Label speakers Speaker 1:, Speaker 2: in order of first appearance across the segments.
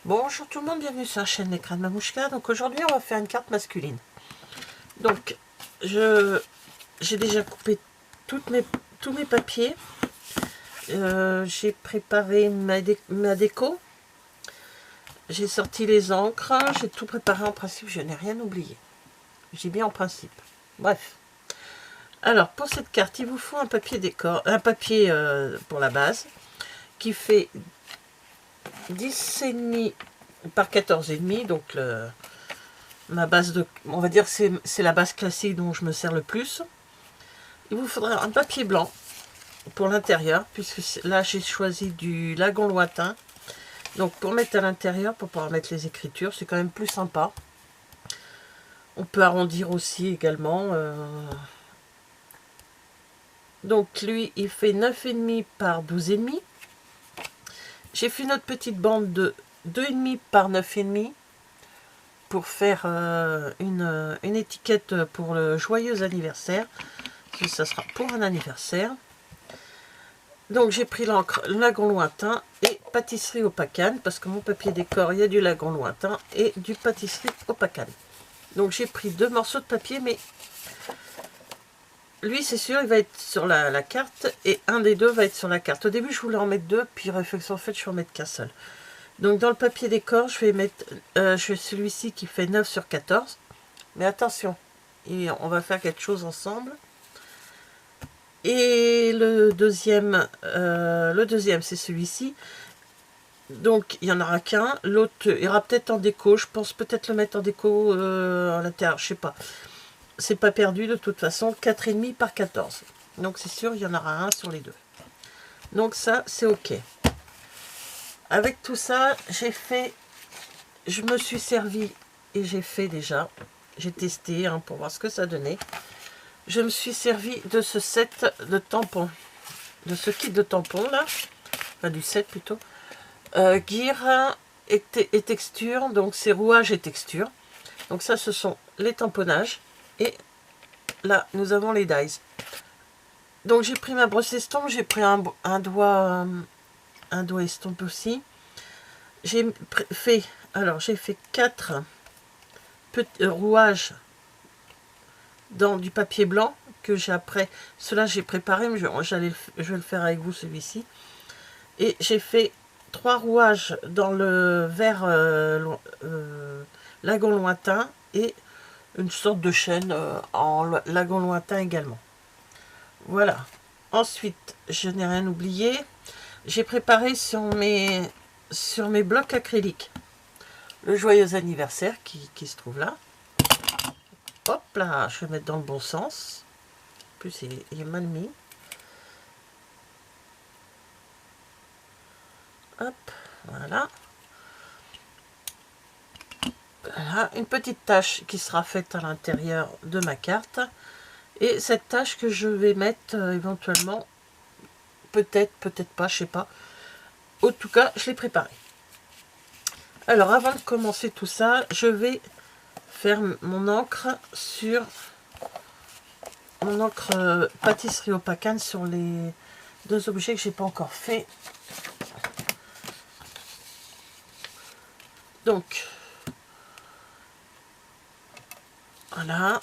Speaker 1: Bonjour tout le monde, bienvenue sur la chaîne L'écran de Mamouchka. Donc aujourd'hui on va faire une carte masculine. Donc j'ai déjà coupé tous mes papiers. J'ai préparé ma déco. J'ai sorti les encres. J'ai tout préparé en principe, je n'ai rien oublié. J'ai bien en principe. Bref. Alors pour cette carte, il vous faut un papier décor, un papier pour la base qui fait 10,5 par 14,5, donc ma base de, on va dire c'est la base classique dont je me sers le plus. Il vous faudra un papier blanc pour l'intérieur, puisque là j'ai choisi du lagon lointain. Donc pour mettre à l'intérieur, pour pouvoir mettre les écritures, c'est quand même plus sympa. On peut arrondir aussi également. Donc lui, il fait 9,5 par 12,5. J'ai fait notre petite bande de 2,5 par 9,5 pour faire une étiquette pour le joyeux anniversaire. Ça sera pour un anniversaire. Donc j'ai pris l'encre lagon lointain et pâtisserie au pacane, parce que mon papier décor, il y a du lagon lointain et du pâtisserie au pacane. Donc j'ai pris 2 morceaux de papier, mais lui c'est sûr il va être sur la carte et un des deux va être sur la carte. Au début je voulais en mettre 2, puis réflexion faite je vais en mettre qu'un seul. Donc dans le papier décor je vais mettre celui-ci qui fait 9 sur 14. Mais attention, on va faire quelque chose ensemble. Et le deuxième c'est celui-ci. Donc il n'y en aura qu'un. L'autre il y aura peut-être en déco. Je pense peut-être le mettre en déco à l'intérieur. Je sais pas. C'est pas perdu de toute façon. 4,5 par 14. Donc c'est sûr il y en aura un sur les deux. Donc ça c'est ok. Avec tout ça je me suis servi et j'ai fait déjà. J'ai testé pour voir ce que ça donnait. Je me suis servi de ce set de tampons. De ce kit de tampons là. Enfin du set plutôt. Gear et texture, donc c'est rouage et texture. Donc ça ce sont les tamponnages. Et là nous avons les dies. Donc j'ai pris ma brosse estompe, j'ai pris un doigt estompe aussi. J'ai fait 4 petits rouages dans du papier blanc que j'ai après. Cela j'ai préparé, mais je vais le faire avec vous celui-ci. Et j'ai fait 3 rouages dans le vert lagon lointain et une sorte de chaîne en lagon lointain également. Voilà. Ensuite, je n'ai rien oublié. J'ai préparé sur mes blocs acryliques le joyeux anniversaire qui se trouve là. Hop là, je vais mettre dans le bon sens. En plus, il est mal mis. Hop, voilà. Voilà, une petite tache qui sera faite à l'intérieur de ma carte. Et cette tache que je vais mettre éventuellement, peut-être pas, je sais pas. En tout cas, je l'ai préparé. Alors, avant de commencer tout ça, je vais faire mon encre sur mon encre pâtisserie au pacane sur les 2 objets que j'ai pas encore fait. Donc, voilà.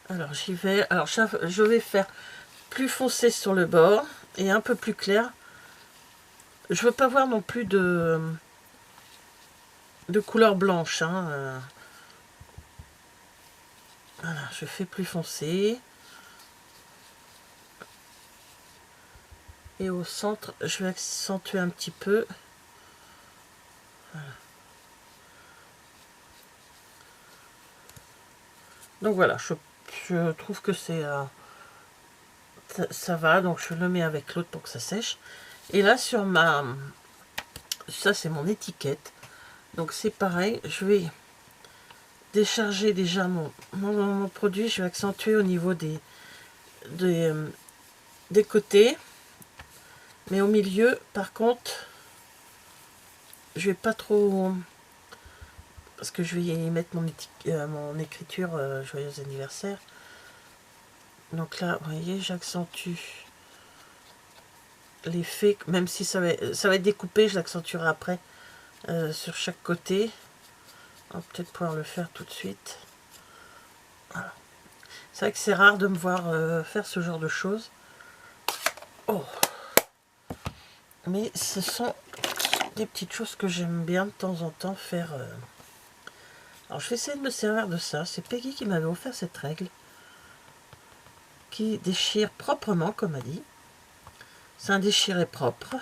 Speaker 1: Alors j'y vais. Alors je vais faire plus foncé sur le bord et un peu plus clair. Je veux pas voir non plus de couleur blanche. Voilà, je fais plus foncé. Et au centre, je vais accentuer un petit peu. Voilà. Donc voilà, je trouve que c'est ça va, donc je le mets avec l'autre pour que ça sèche. Et là sur ça c'est mon étiquette, donc c'est pareil, je vais décharger déjà mon produit, je vais accentuer au niveau des côtés, mais au milieu par contre je vais pas trop, parce que je vais y mettre mon écriture joyeux anniversaire. Donc là, vous voyez, j'accentue l'effet, même si ça va être découpé, je l'accentuerai après sur chaque côté. On va peut-être pouvoir le faire tout de suite. Voilà. C'est vrai que c'est rare de me voir faire ce genre de choses. Oh. Mais ce sont des petites choses que j'aime bien de temps en temps faire. Alors je vais essayer de me servir de ça. C'est Peggy qui m'avait offert cette règle. Qui déchire proprement, comme elle dit. C'est un déchiré propre.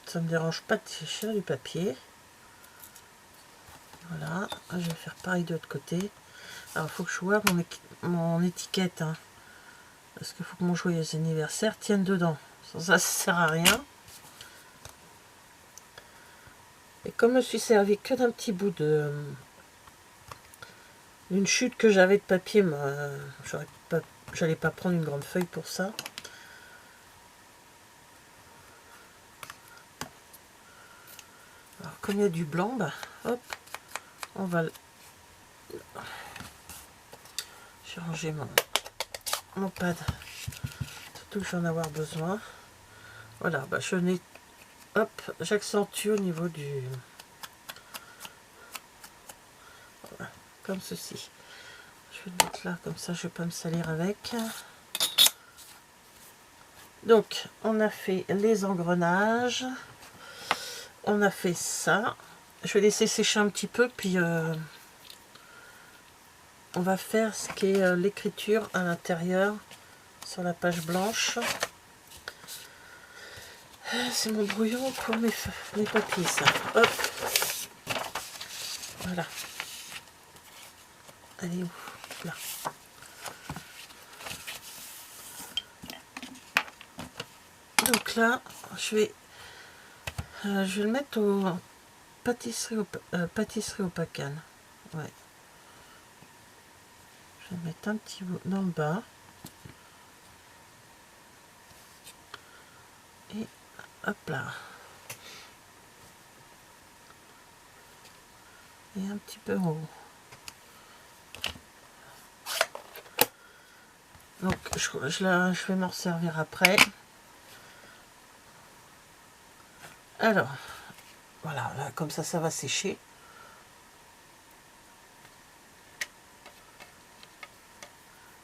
Speaker 1: Ça ne me dérange pas de déchirer du papier. Voilà. Je vais faire pareil de l'autre côté. Alors il faut que je vois mon étiquette. Hein, parce qu'il faut que mon joyeux anniversaire tienne dedans. Sans ça, ça sert à rien. Et comme je me suis servi que d'un petit bout d'une chute que j'avais de papier, j'allais pas prendre une grande feuille pour ça. Alors comme il y a du blanc, bah, hop, on va j'ai rangé mon pad, surtout que je vais en avoir besoin. Voilà, bah je n'ai, hop, j'accentue au niveau du, voilà, comme ceci. Je vais le mettre là, comme ça je ne vais pas me salir avec. Donc on a fait les engrenages, on a fait ça. Je vais laisser sécher un petit peu, puis on va faire ce qui est l'écriture à l'intérieur sur la page blanche. C'est mon brouillon pour mes papiers, ça. Hop. Voilà. Elle est où? Là. Donc là, je vais le mettre au pâtisserie au Pacane. Ouais. Je vais mettre un petit bout dans le bas. Et hop là. Et un petit peu en haut. Donc je vais m'en servir après. Alors, voilà, là, comme ça va sécher.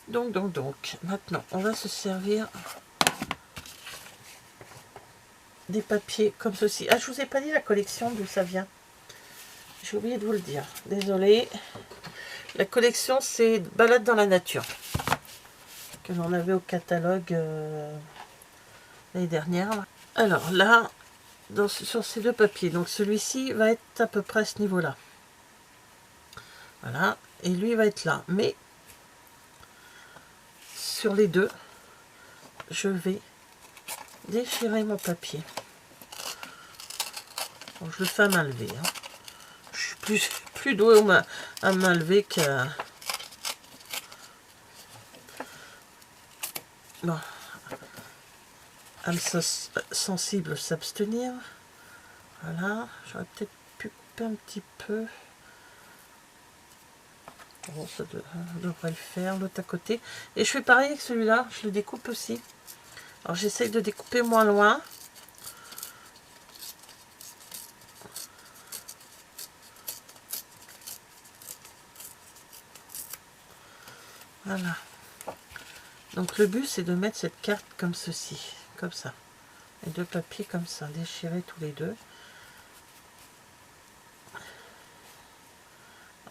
Speaker 1: Donc, maintenant, on va se servir des papiers comme ceci. Ah, je vous ai pas dit la collection d'où ça vient. J'ai oublié de vous le dire. Désolée. La collection, c'est Balade dans la nature. Que j'en avais au catalogue l'année dernière. Alors là, sur ces deux papiers, donc celui-ci va être à peu près à ce niveau-là. Voilà. Et lui va être là. Mais sur les deux, je vais déchirer mon papier. Bon, je le fais à main levée. Hein. Je suis plus douée à main levée qu'à... Bon. Âme sensible s'abstenir. Voilà. J'aurais peut-être pu couper un petit peu. Bon, ça devrait le faire, l'autre à côté. Et je fais pareil avec celui-là. Je le découpe aussi. Alors j'essaye de découper moins loin. Voilà. Donc le but c'est de mettre cette carte comme ceci, comme ça. Et deux papiers comme ça, déchirés tous les deux.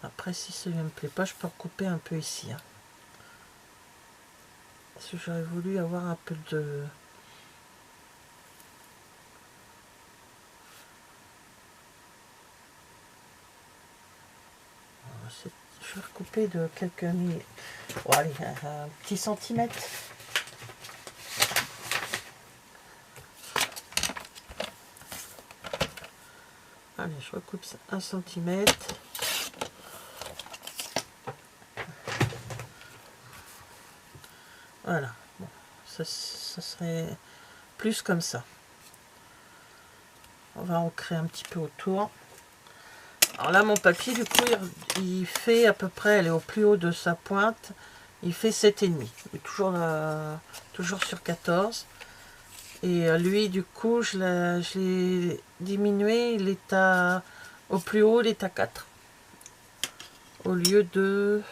Speaker 1: Après si celui-là ne me plaît pas, je peux recouper un peu ici. Hein. Parce que j'aurais voulu avoir un peu de... Je vais recouper de quelques millimètres. Bon, allez, un petit centimètre. Allez, je recoupe ça 1 centimètre. Voilà. Bon, ça serait plus comme ça. On va en créer un petit peu autour. Alors là, mon papier, du coup, il fait à peu près, elle est au plus haut de sa pointe, il fait 7,5. Toujours, toujours sur 14. Et lui, du coup, je l'ai diminué, il est au plus haut, il est à 4. Au lieu de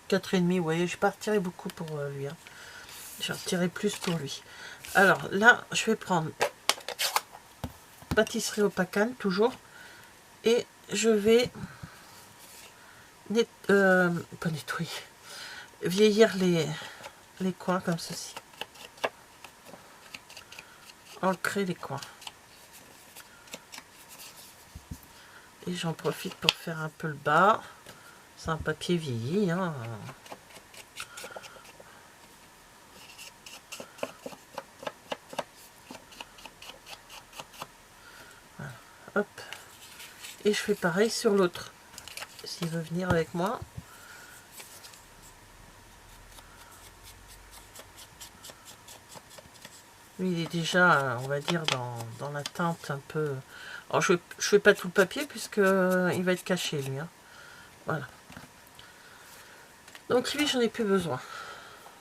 Speaker 1: 4,5, vous voyez, je n'ai pas retiré beaucoup pour lui. Hein. J'ai retiré plus pour lui. Alors là, je vais prendre pâtisserie au Pacane, toujours. Et je vais pas nettoyer, vieillir les coins comme ceci. Ancrer les coins. Et j'en profite pour faire un peu le bas. C'est un papier vieilli. Hein. Voilà. Hop. Et je fais pareil sur l'autre. S'il veut venir avec moi. Lui, il est déjà, on va dire, dans la teinte un peu... Alors, je fais pas tout le papier puisque il va être caché, lui. Hein. Voilà. Donc, lui, j'en ai plus besoin.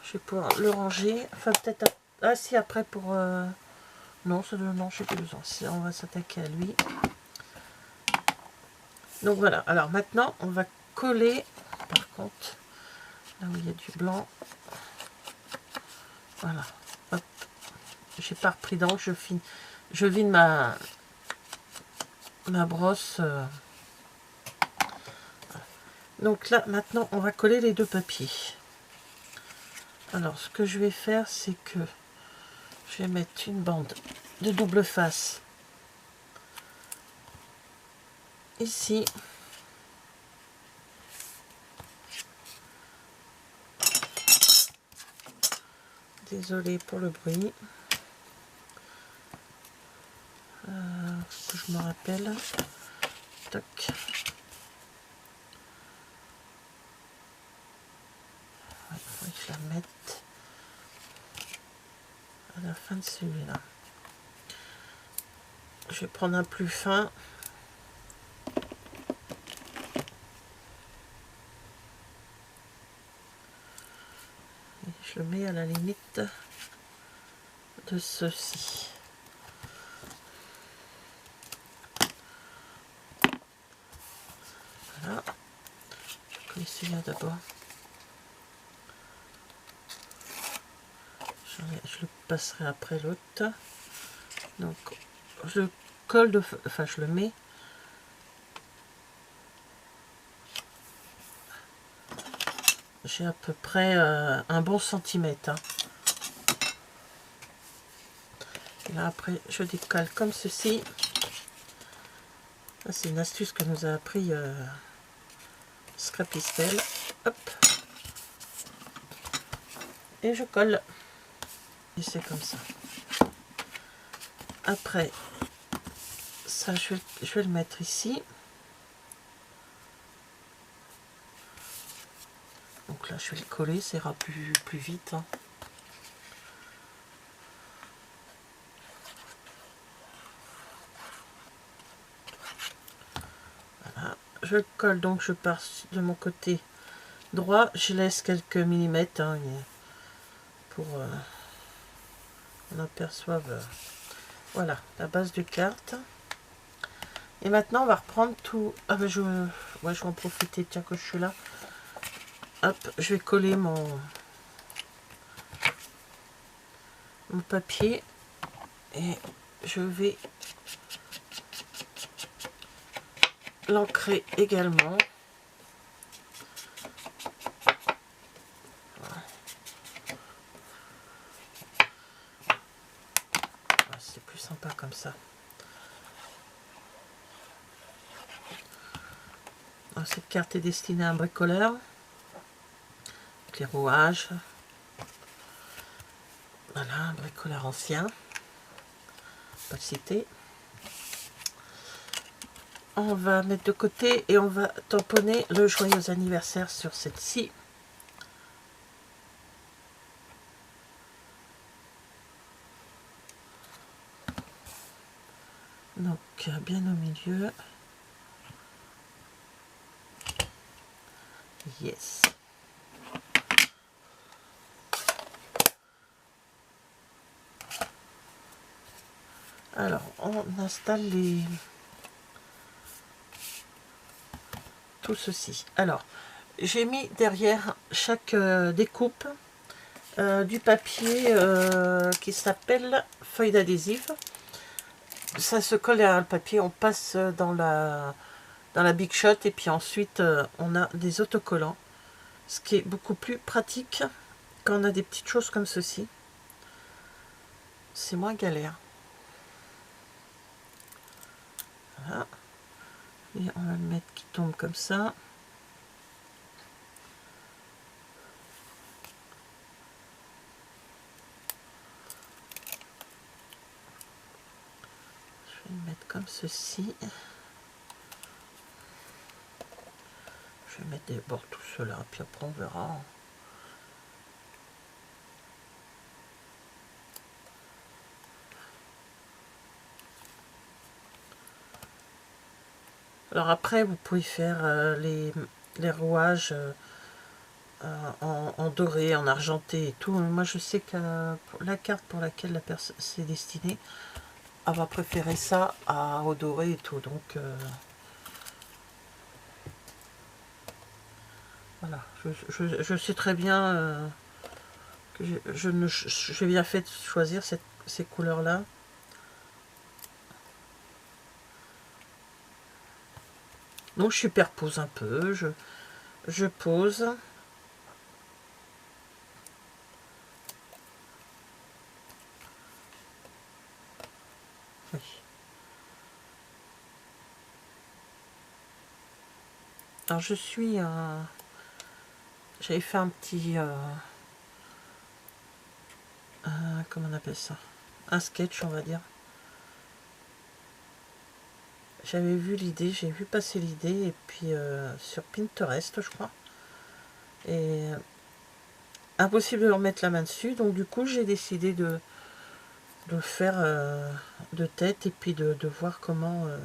Speaker 1: Je vais pouvoir le ranger. Enfin, peut-être... Ah, si, après, pour... Non, non, je n'ai plus besoin. On va s'attaquer à lui. Donc, voilà. Alors, maintenant, on va coller, par contre, là où il y a du blanc. Voilà. Hop. J'ai pas repris d'encre. Je vide ma brosse. Donc là, maintenant, on va coller les deux papiers. Alors, ce que je vais faire, c'est que je vais mettre une bande de double face ici. Désolée pour le bruit. Faut que je me rappelle. Toc. Il faut que je la mette à la fin de celui-là. Je vais prendre un plus fin. Et je le mets à la limite de ceci. Voilà. Je colle celui-là d'abord. Je le passerai après l'autre. Donc, je le colle, enfin je le mets. J'ai à peu près un bon centimètre. Hein. Et là après, je décolle comme ceci. C'est une astuce que nous a appris Scrapistel. Hop. Et je colle. Et c'est comme ça. Après, ça, je vais le mettre ici. Donc là, je vais le coller, ça ira plus vite. Hein. Voilà. Je le colle, donc je pars de mon côté droit. Je laisse quelques millimètres hein, pour qu'on aperçoive voilà, la base de carte. Et maintenant, on va reprendre tout... Ah ben je vais en profiter, tiens, que je suis là. Hop, je vais coller mon papier. Et je vais l'ancrer également. C'est plus sympa comme ça. Alors, cette carte est destinée à un bricoleur. Les rouages. Voilà, un bricoleur ancien. Pas le citer. On va mettre de côté et on va tamponner le joyeux anniversaire sur celle-ci. Donc, bien au milieu. Yes. Alors, on installe tout ceci. Alors, j'ai mis derrière chaque découpe du papier qui s'appelle feuille d'adhésif. Ça se colle à le papier, on passe dans la Big Shot et puis ensuite on a des autocollants. Ce qui est beaucoup plus pratique quand on a des petites choses comme ceci. C'est moins galère. Voilà. Et on va le mettre qui tombe comme ça. Je vais le mettre comme ceci. Je vais mettre des bords tout cela, puis après on verra. Alors après, vous pouvez faire les rouages en doré, en argenté et tout. Moi, je sais que la carte pour laquelle la personne s'est destinée, elle va préférer ça au doré et tout. Donc, voilà. Je sais très bien que j'ai bien fait de choisir ces couleurs-là. Donc, je superpose un peu. Je pose. Oui. Alors je suis j'avais fait un petit comment on appelle ça, un sketch on va dire. J'avais vu l'idée, j'ai vu passer l'idée et puis sur Pinterest je crois, et impossible de remettre la main dessus, donc du coup j'ai décidé de faire de tête et puis de voir comment voilà,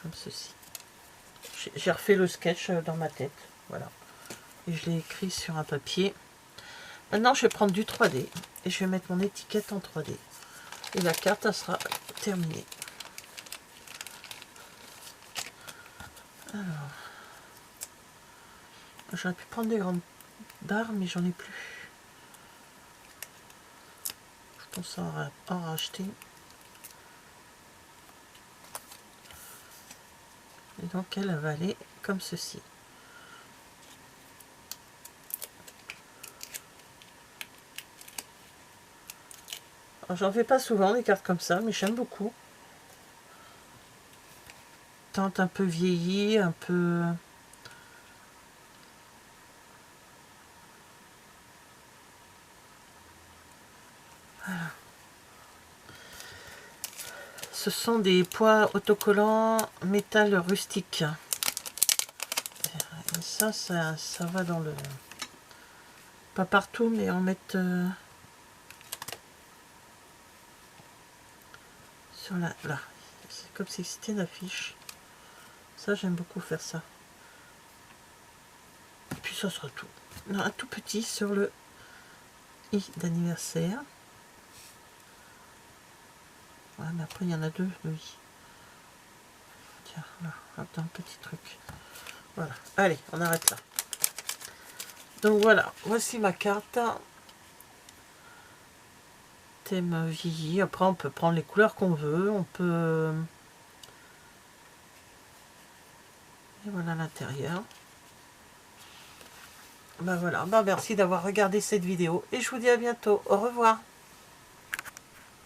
Speaker 1: comme ceci. J'ai refait le sketch dans ma tête, voilà, et je l'ai écrit sur un papier. Maintenant, je vais prendre du 3D et je vais mettre mon étiquette en 3D. Et la carte, elle sera terminée. Alors, j'aurais pu prendre des grandes barres, mais j'en ai plus. Je pense en racheter. Et donc, elle va aller comme ceci. J'en fais pas souvent des cartes comme ça, mais j'aime beaucoup. Teinte un peu vieillie, un peu... Voilà. Ce sont des poids autocollants métal rustique. Et ça va dans le... Pas partout, mais en mettre... sur là, c'est comme si c'était une affiche. Ça, j'aime beaucoup faire ça. Et puis ça sera tout. Non, un tout petit sur le i d'anniversaire. Ouais, mais après il y en a deux, oui. Tiens, là, hop, un petit truc. Voilà. Allez, on arrête là. Donc voilà, voici ma carte. Thème vieilli. Après, on peut prendre les couleurs qu'on veut. On peut... Et voilà l'intérieur. Ben voilà, ben merci d'avoir regardé cette vidéo. Et je vous dis à bientôt. Au revoir.